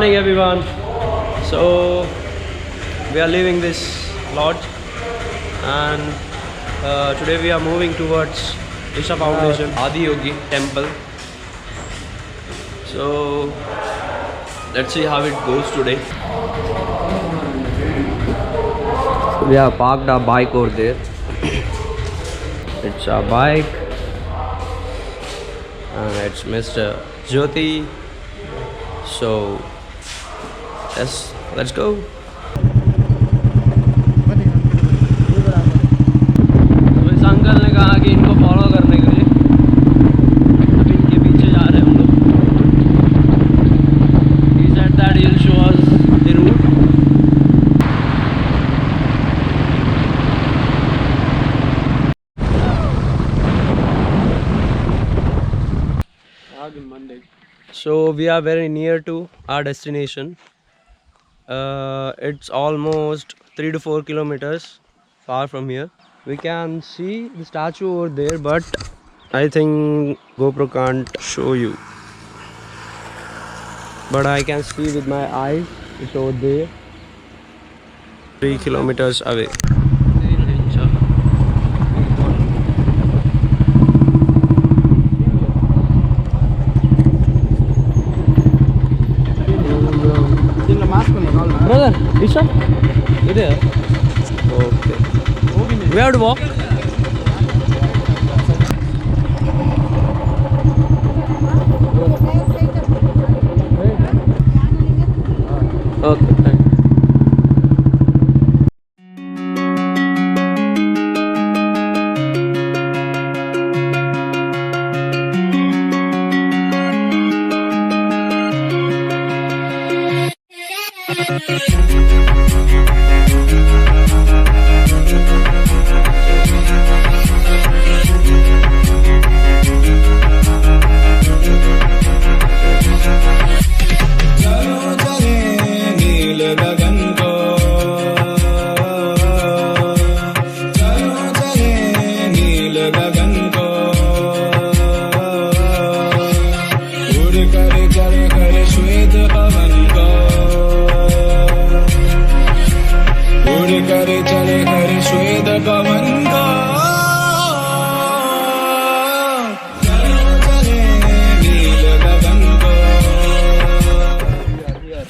morning everyone. So we are leaving this lodge and today we are moving towards Isha Foundation Adiyogi temple. So let's see how it goes today. We have parked our bike over there. It's our bike and it's Mr. Jyoti. So let's go. तो इस uncle ने कहा कि इनको follow करने के लिए, अब इनके पीछे जा रहे हैं हम लोग. He said that he'll show us the route. So we are very near to our destination. It's almost 3 to 4 kilometers far from here. We can see the statue over there, but I think GoPro can't show you. But I can see with my eyes, it's over there, 3 kilometers away. Brother, Isha? You there? Okay. We have to walk. Okay, thanks.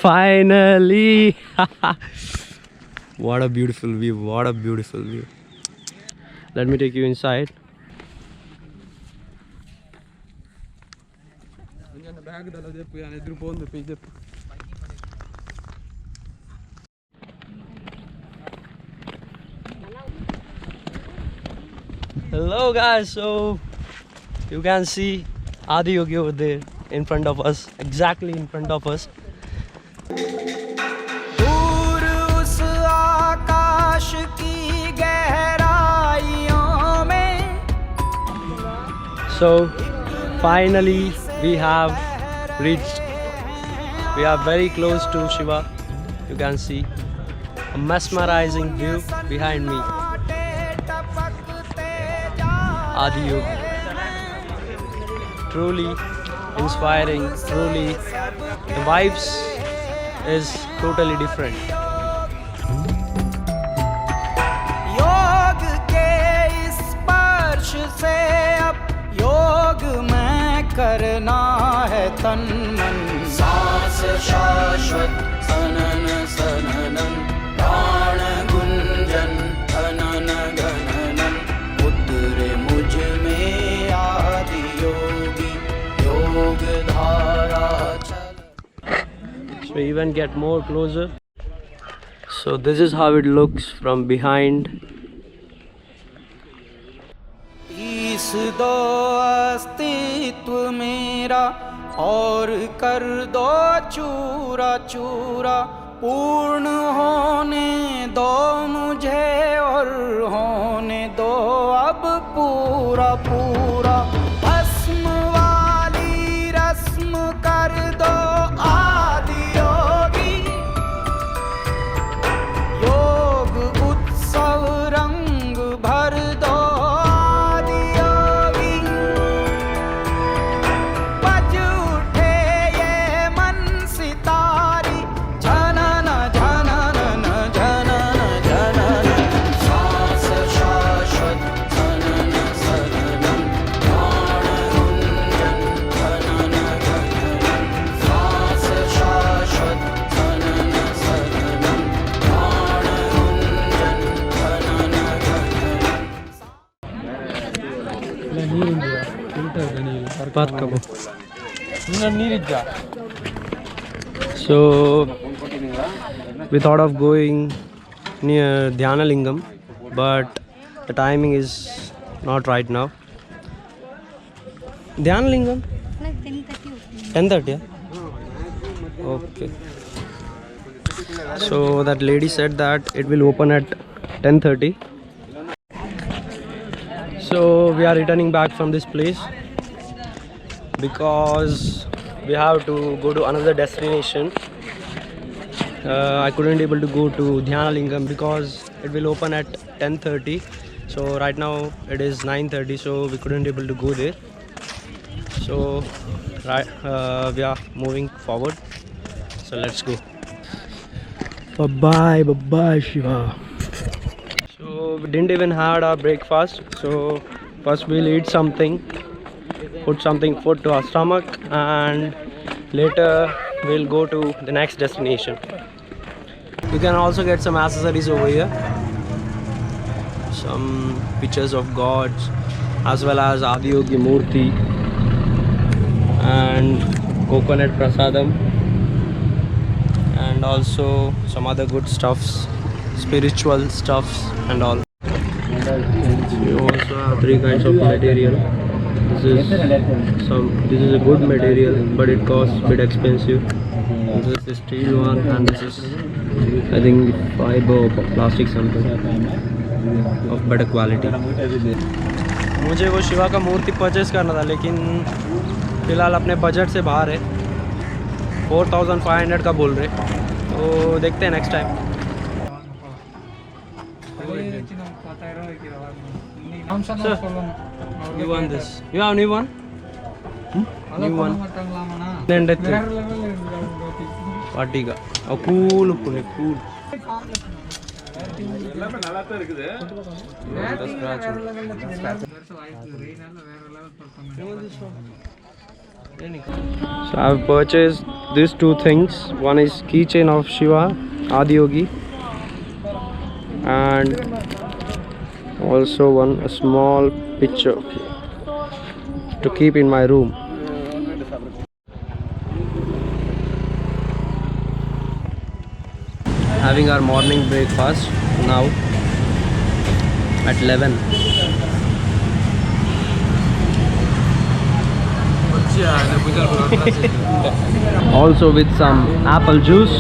Finally! What a beautiful view, what a beautiful view. Let me take you inside. Hello guys, so you can see Adiyogi over there in front of us, exactly in front of us. So finally we have reached. We are very close to Shiva. You can see a mesmerizing view behind me. Adiyogi. Truly inspiring, truly the vibes is totally different. योग के स्पर्श से अब योग में करना है तन मन सांस शाश्वत सनन सननन प्राण गुंजन अनन गणनन उतरे मुझ में आदि योगी योग धारा चल. So even get more closer. So this is how it looks from behind. इस दो अस्तित्व मेरा और कर दो चूरा चूरा पूर्ण होने दो मुझे और होने दो अब पूरा पूरा भस्म वाली रस्म कर दो आदियोगी योग उत्सव रंग भर दो आदियोगी बज उठे ये मन सितारे So we thought of going near Dhyanalingam, but the timing is not right now. Dhyanalingam? Like 10:30. 10:30, yeah? Okay. So that lady said that it will open at 10:30. So we are returning back from this place because we have to go to another destination. I couldn't able to go to Dhyanalingam because it will open at 10:30. So right now it is 9:30, so we couldn't able to go there. So we are moving forward. So let's go. Bye bye Shiva. So we didn't even had our breakfast. So first we'll eat something, put something food to our stomach, and later we'll go to the next destination. You can also get some accessories over here, some pictures of gods as well as Adiyogi Murti and coconut prasadam, and also some other good stuffs, spiritual stuffs and all. We also have three kinds of material. This is a good material, but it costs a bit expensive. This is the steel one, and this is, I think, fiber or plastic something of better quality. मुझे वो शिवा का मूर्ति purchase करना था, लेकिन फ़िलहाल अपने budget से बाहर है. 4500 का बोल रहे, तो देखते हैं next time. Sir, you want this? You have new one? New one. Party ka. Oh, cool, cool. So I have purchased these two things. One is keychain of Shiva, Adiyogi, and also a small picture to keep in my room. Having our morning breakfast now at 11. Also with some apple juice